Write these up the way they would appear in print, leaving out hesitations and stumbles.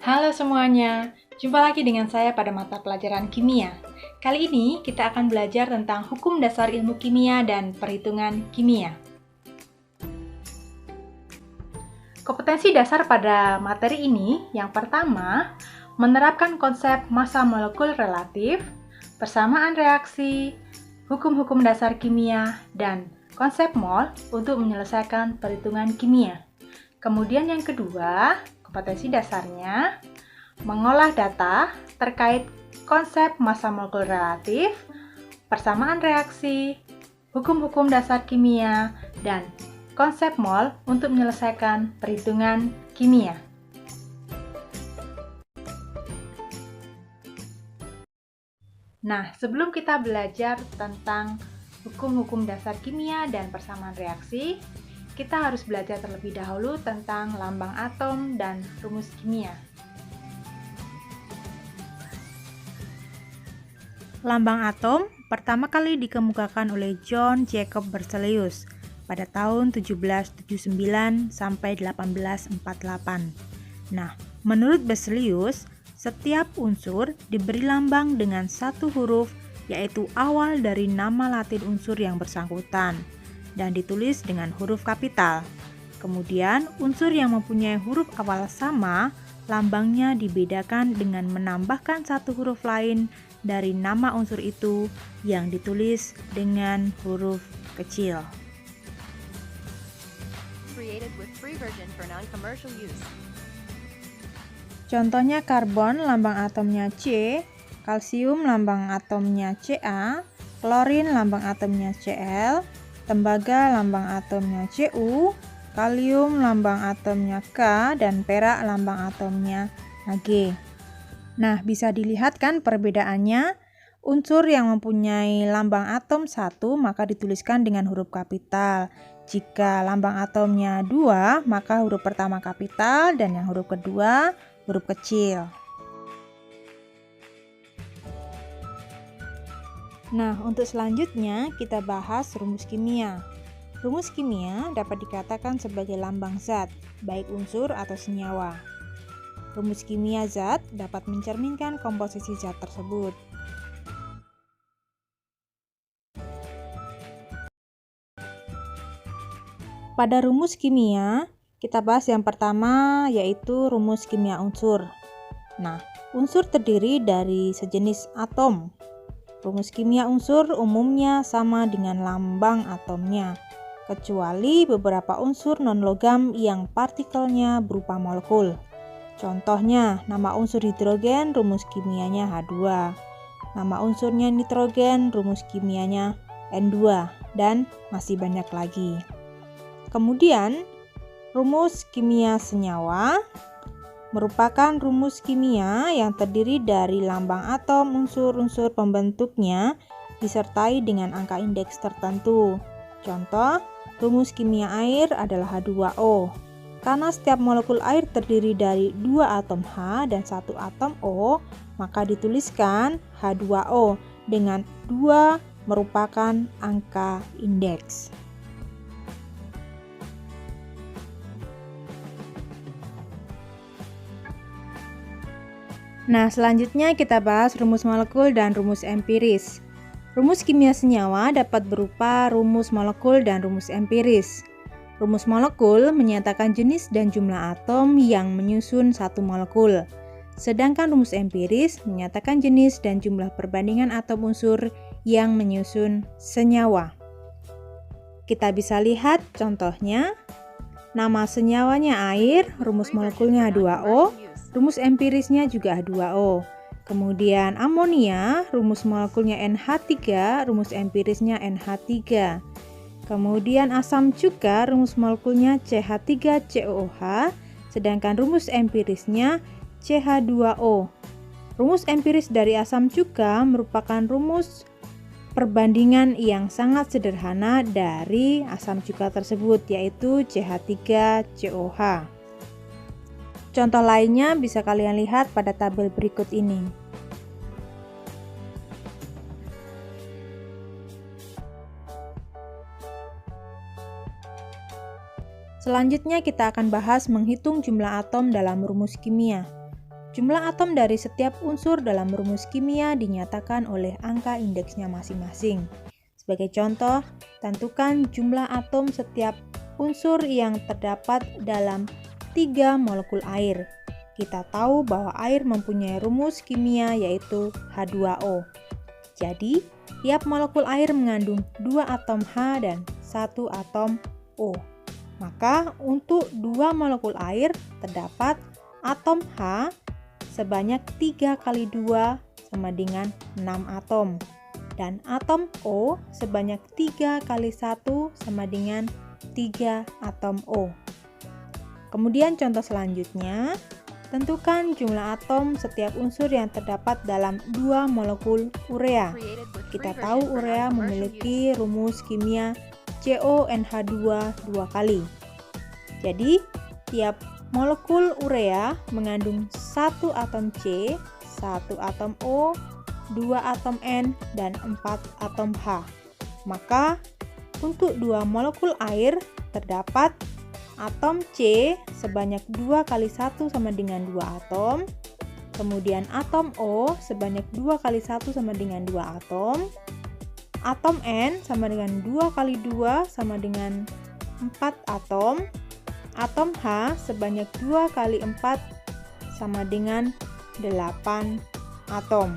Halo semuanya, jumpa lagi dengan saya pada mata pelajaran kimia. Kali ini kita akan belajar tentang hukum dasar ilmu kimia dan perhitungan kimia. Kompetensi dasar pada materi ini yang pertama, menerapkan konsep massa molekul relatif, persamaan reaksi, hukum-hukum dasar kimia, dan konsep mol untuk menyelesaikan perhitungan kimia. Kemudian yang kedua, kompetensi dasarnya mengolah data terkait konsep massa molekul relatif, persamaan reaksi, hukum-hukum dasar kimia, dan konsep mol untuk menyelesaikan perhitungan kimia. Nah, sebelum kita belajar tentang hukum-hukum dasar kimia dan persamaan reaksi, kita harus belajar terlebih dahulu tentang lambang atom dan rumus kimia. Lambang atom pertama kali dikemukakan oleh John Jacob Berzelius pada tahun 1779 sampai 1848. Nah, menurut Berzelius, setiap unsur diberi lambang dengan satu huruf, yaitu awal dari nama Latin unsur yang bersangkutan, dan ditulis dengan huruf kapital. Kemudian, unsur yang mempunyai huruf awal sama, lambangnya dibedakan dengan menambahkan satu huruf lain dari nama unsur itu yang ditulis dengan huruf kecil. Contohnya karbon lambang atomnya C, kalsium lambang atomnya Ca, klorin lambang atomnya Cl, tembaga lambang atomnya Cu, kalium lambang atomnya K, dan perak lambang atomnya Ag. Nah, bisa dilihat kan perbedaannya? Unsur yang mempunyai lambang atom 1 maka dituliskan dengan huruf kapital. Jika lambang atomnya 2, maka huruf pertama kapital dan yang huruf kedua huruf kecil. Nah, untuk selanjutnya kita bahas rumus kimia. Rumus kimia dapat dikatakan sebagai lambang zat, baik unsur atau senyawa. Rumus kimia zat dapat mencerminkan komposisi zat tersebut. Pada rumus kimia, kita bahas yang pertama yaitu rumus kimia unsur. Nah, unsur terdiri dari sejenis atom. Rumus kimia unsur umumnya sama dengan lambang atomnya, kecuali beberapa unsur non-logam yang partikelnya berupa molekul. Contohnya, nama unsur hidrogen rumus kimianya H2, nama unsurnya nitrogen rumus kimianya N2, dan masih banyak lagi. Kemudian, rumus kimia senyawa merupakan rumus kimia yang terdiri dari lambang atom unsur-unsur pembentuknya disertai dengan angka indeks tertentu. Contoh, rumus kimia air adalah H2O. Karena setiap molekul air terdiri dari 2 atom H dan 1 atom O, maka dituliskan H2O dengan 2 merupakan angka indeks. Nah, selanjutnya kita bahas rumus molekul dan rumus empiris. Rumus kimia senyawa dapat berupa rumus molekul dan rumus empiris. Rumus molekul menyatakan jenis dan jumlah atom yang menyusun satu molekul. Sedangkan rumus empiris menyatakan jenis dan jumlah perbandingan atom unsur yang menyusun senyawa. Kita bisa lihat contohnya. Nama senyawanya air, rumus molekulnya H2O. Rumus empirisnya juga H2O. Kemudian amonia, rumus molekulnya NH3, rumus empirisnya NH3. Kemudian asam cuka, rumus molekulnya CH3COOH, sedangkan rumus empirisnya CH2O. Rumus empiris dari asam cuka merupakan rumus perbandingan yang sangat sederhana dari asam cuka tersebut, yaitu CH3COH. Contoh lainnya bisa kalian lihat pada tabel berikut ini. Selanjutnya kita akan bahas menghitung jumlah atom dalam rumus kimia. Jumlah atom dari setiap unsur dalam rumus kimia dinyatakan oleh angka indeksnya masing-masing. Sebagai contoh, tentukan jumlah atom setiap unsur yang terdapat dalam 3 molekul air. Kita tahu bahwa air mempunyai rumus kimia yaitu H2O. Jadi, tiap molekul air mengandung 2 atom H dan 1 atom O. Maka, untuk 2 molekul air terdapat atom H sebanyak 3 kali 2 sama dengan 6 atom. Dan atom O sebanyak 3 kali 1 sama dengan 3 atom O. Kemudian contoh selanjutnya, tentukan jumlah atom setiap unsur yang terdapat dalam 2 molekul urea. Kita tahu urea memiliki rumus kimia CONH2 2 kali. Jadi, tiap molekul urea mengandung 1 atom C, 1 atom O, 2 atom N, dan 4 atom H. Maka, untuk 2 molekul air terdapat atom C sebanyak 2 kali 1 sama dengan 2 atom, kemudian atom O sebanyak 2 kali 1 sama dengan 2 atom N sama dengan 2 kali 2 sama dengan 4 atom H sebanyak 2 kali 4 sama dengan 8 atom.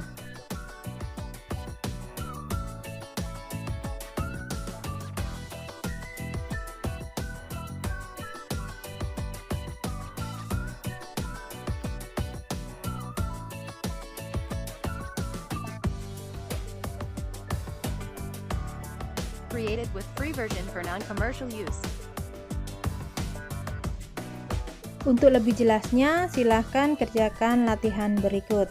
Created with free version for non-commercial use. Untuk lebih jelasnya, silahkan kerjakan latihan berikut.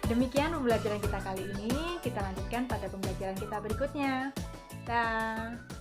Demikian pembelajaran kita kali ini. Kita lanjutkan pada pembelajaran kita berikutnya. Dah.